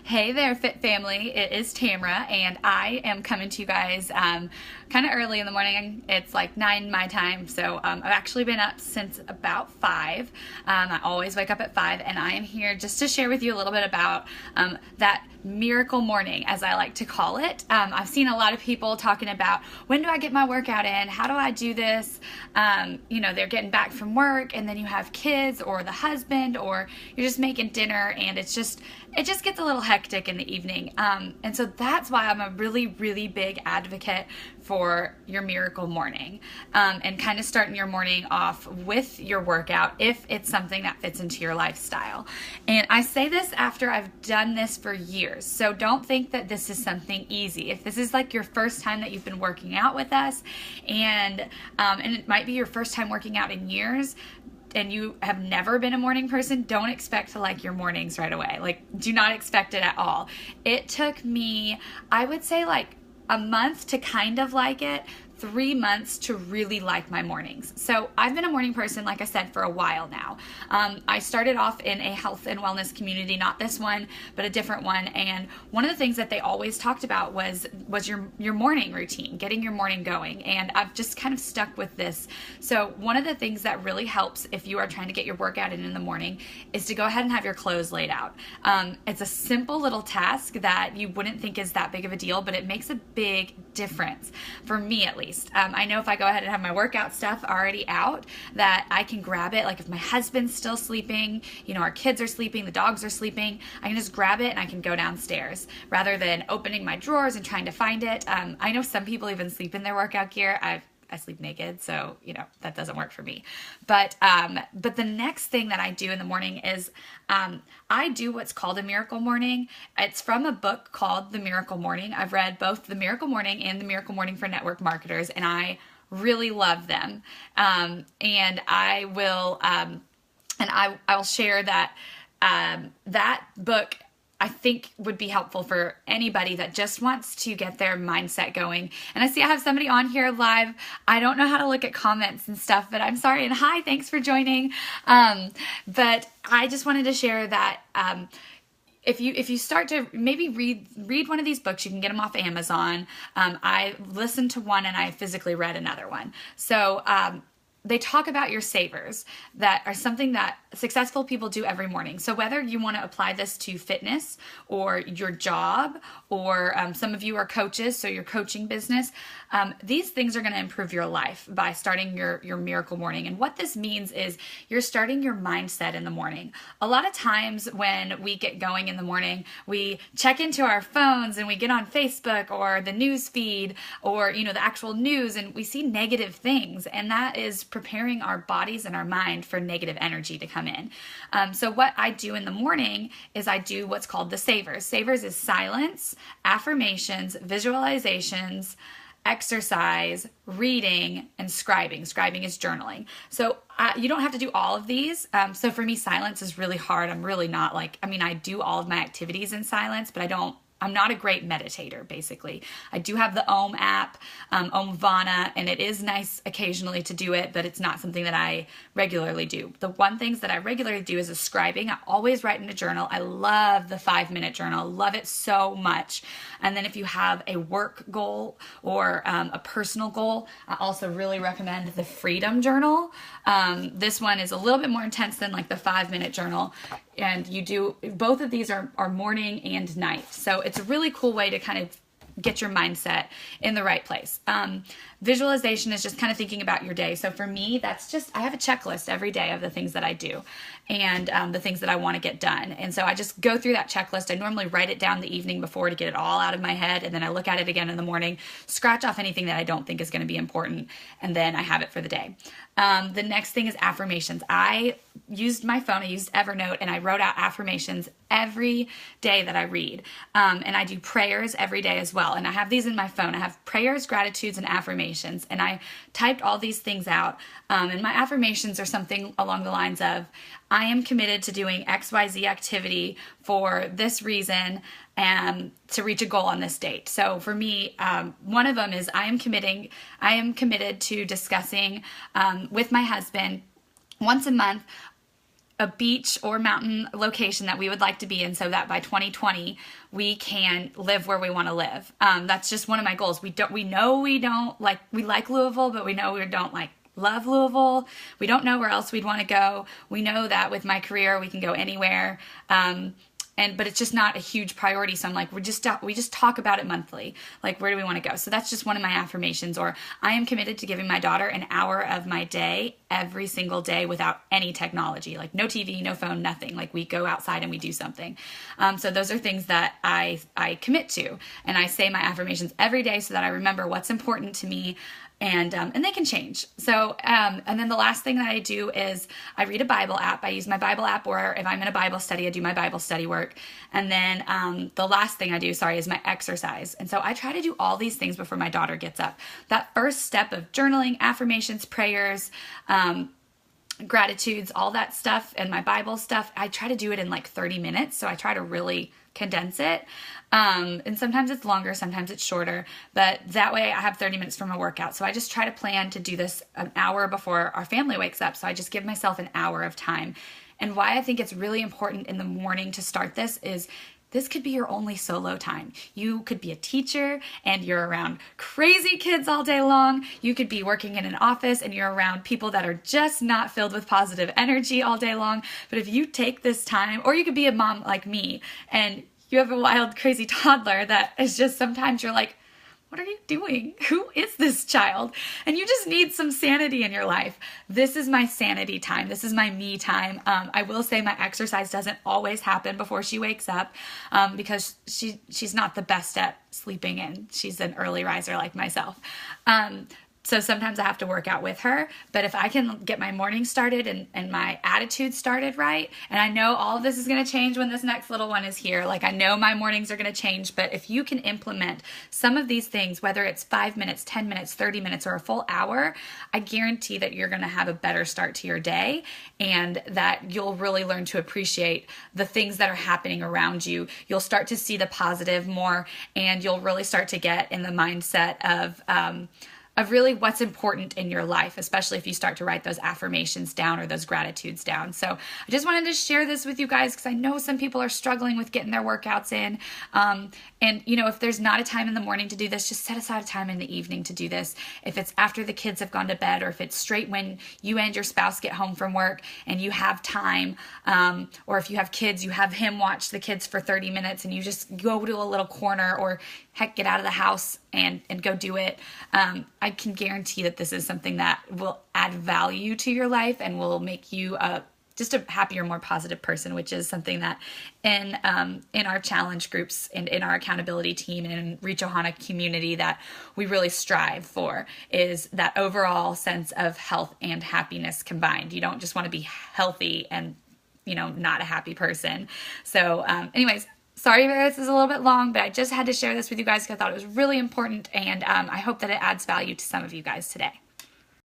Hey there, Fit Family. It is Tamra, and I am coming to you guys kind of early in the morning. It's like 9 my time, so I've actually been up since about 5. I always wake up at 5, and I am here just to share with you a little bit about that miracle morning, as I like to call it. I've seen a lot of people talking about, when do I get my workout in? How do I do this? They're getting back from work, and then you have kids or the husband, or you're just making dinner, and it just gets a little hectic in the evening. And so that's why I'm a really, really big advocate for your miracle morning, and kind of starting your morning off with your workout if it's something that fits into your lifestyle. And I say this after I've done this for years. So don't think that this is something easy. If this is like your first time that you've been working out with us, and it might be your first time working out in years, and you have never been a morning person, don't expect to like your mornings right away. Like, do not expect it at all. It took me, I would say, like a month to kind of like it, 3 months to really like my mornings. So I've been a morning person, like I said, for a while now. I started off in a health and wellness community, not this one, but a different one. And one of the things that they always talked about was your morning routine, getting your morning going. And I've just kind of stuck with this. So one of the things that really helps if you are trying to get your workout in the morning is to go ahead and have your clothes laid out. It's a simple little task that you wouldn't think is that big of a deal, but it makes a big difference for me, at least. I know if I go ahead and have my workout stuff already out, that I can grab it. Like if my husband's still sleeping, our kids are sleeping, the dogs are sleeping, I can just grab it and I can go downstairs rather than opening my drawers and trying to find it. I know some people even sleep in their workout gear. I sleep naked, so that doesn't work for me. But the next thing that I do in the morning is I do what's called a miracle morning. It's from a book called The Miracle Morning. I've read both The Miracle Morning and The Miracle Morning for Network Marketers, and I really love them. And I will share that that book, I think, would be helpful for anybody that just wants to get their mindset going. And I see I have somebody on here live. I don't know how to look at comments and stuff, but I'm sorry. And hi, thanks for joining. But I just wanted to share that if you start to maybe read one of these books, you can get them off Amazon. I listened to one and I physically read another one. So they talk about your savers that are something that successful people do every morning. So whether you want to apply this to fitness or your job, or some of you are coaches, so your coaching business, these things are going to improve your life by starting your miracle morning. And what this means is you're starting your mindset in the morning. A lot of times when we get going in the morning, we check into our phones and we get on Facebook or the news feed or, the actual news, and we see negative things. And that is preparing our bodies and our mind for negative energy to come in. So what I do in the morning is I do what's called the savers. Savers is silence, affirmations, visualizations, exercise, reading, and scribing. Scribing is journaling. So you don't have to do all of these. So for me, silence is really hard. I'm really not I do all of my activities in silence, but I'm not a great meditator, basically. I do have the Om app, Omvana, and it is nice occasionally to do it, but it's not something that I regularly do. The one things that I regularly do is scribing. I always write in a journal. I love the 5-minute journal. Love it so much. And then if you have a work goal or a personal goal, I also really recommend the Freedom Journal. This one is a little bit more intense than like the 5-minute journal. And both of these are morning and night. So it's a really cool way to kind of get your mindset in the right place. Visualization is just kind of thinking about your day. So for me, that's just, I have a checklist every day of the things that I do and the things that I want to get done. And so I just go through that checklist. I normally write it down the evening before to get it all out of my head. And then I look at it again in the morning, scratch off anything that I don't think is going to be important. And then I have it for the day. The next thing is affirmations. I used my phone, I used Evernote, and I wrote out affirmations every day that I read. And I do prayers every day as well. And I have these in my phone. I have prayers, gratitudes, and affirmations. And I typed all these things out. And my affirmations are something along the lines of, I am committed to doing XYZ activity for this reason and to reach a goal on this date. So for me, one of them is I am committed to discussing with my husband once a month a beach or mountain location that we would like to be in, so that by 2020 we can live where we want to live. That's just one of my goals. We like Louisville, but we know we don't love Louisville. We don't know where else we'd want to go. We know that with my career we can go anywhere. But it's just not a huge priority. So I'm like, we just talk about it monthly. Like, where do we want to go? So that's just one of my affirmations. Or I am committed to giving my daughter an hour of my day every single day without any technology, like no TV, no phone, nothing. Like, we go outside and we do something. So those are things that I commit to, and I say my affirmations every day so that I remember what's important to me. And they can change. So, and then the last thing that I do is I read a Bible app. I use my Bible app, or if I'm in a Bible study, I do my Bible study work. And then the last thing I do, is my exercise. And so I try to do all these things before my daughter gets up. That first step of journaling, affirmations, prayers, gratitudes, all that stuff, and my Bible stuff, I try to do it in like 30 minutes. So I try to really condense it. And sometimes it's longer, sometimes it's shorter, but that way I have 30 minutes for my workout. So I just try to plan to do this an hour before our family wakes up. So I just give myself an hour of time. And why I think it's really important in the morning to start this is this could be your only solo time. You could be a teacher and you're around crazy kids all day long. You could be working in an office and you're around people that are just not filled with positive energy all day long. But if you take this time, or you could be a mom like me and you have a wild, crazy toddler that is just, sometimes you're like, what are you doing? Who is this child? And you just need some sanity in your life. This is my sanity time. This is my me time. I will say my exercise doesn't always happen before she wakes up because she's not the best at sleeping in. She's an early riser like myself. So sometimes I have to work out with her, but if I can get my morning started and my attitude started right, and I know all of this is going to change when this next little one is here. Like, I know my mornings are going to change, but if you can implement some of these things, whether it's 5 minutes, 10 minutes, 30 minutes, or a full hour, I guarantee that you're going to have a better start to your day, and that you'll really learn to appreciate the things that are happening around you. You'll start to see the positive more, and you'll really start to get in the mindset of really what's important in your life, especially if you start to write those affirmations down or those gratitudes down. So I just wanted to share this with you guys because I know some people are struggling with getting their workouts in. And, if there's not a time in the morning to do this, just set aside a time in the evening to do this. If it's after the kids have gone to bed, or if it's straight when you and your spouse get home from work and you have time, or if you have kids, you have him watch the kids for 30 minutes and you just go to a little corner, or heck, get out of the house and go do it. I can guarantee that this is something that will add value to your life and will make you just a happier, more positive person, which is something that in our challenge groups and in our accountability team and in Reach Ohana community that we really strive for, is that overall sense of health and happiness combined. You don't just want to be healthy and, not a happy person. So anyways, sorry if this is a little bit long, but I just had to share this with you guys because I thought it was really important, and I hope that it adds value to some of you guys today.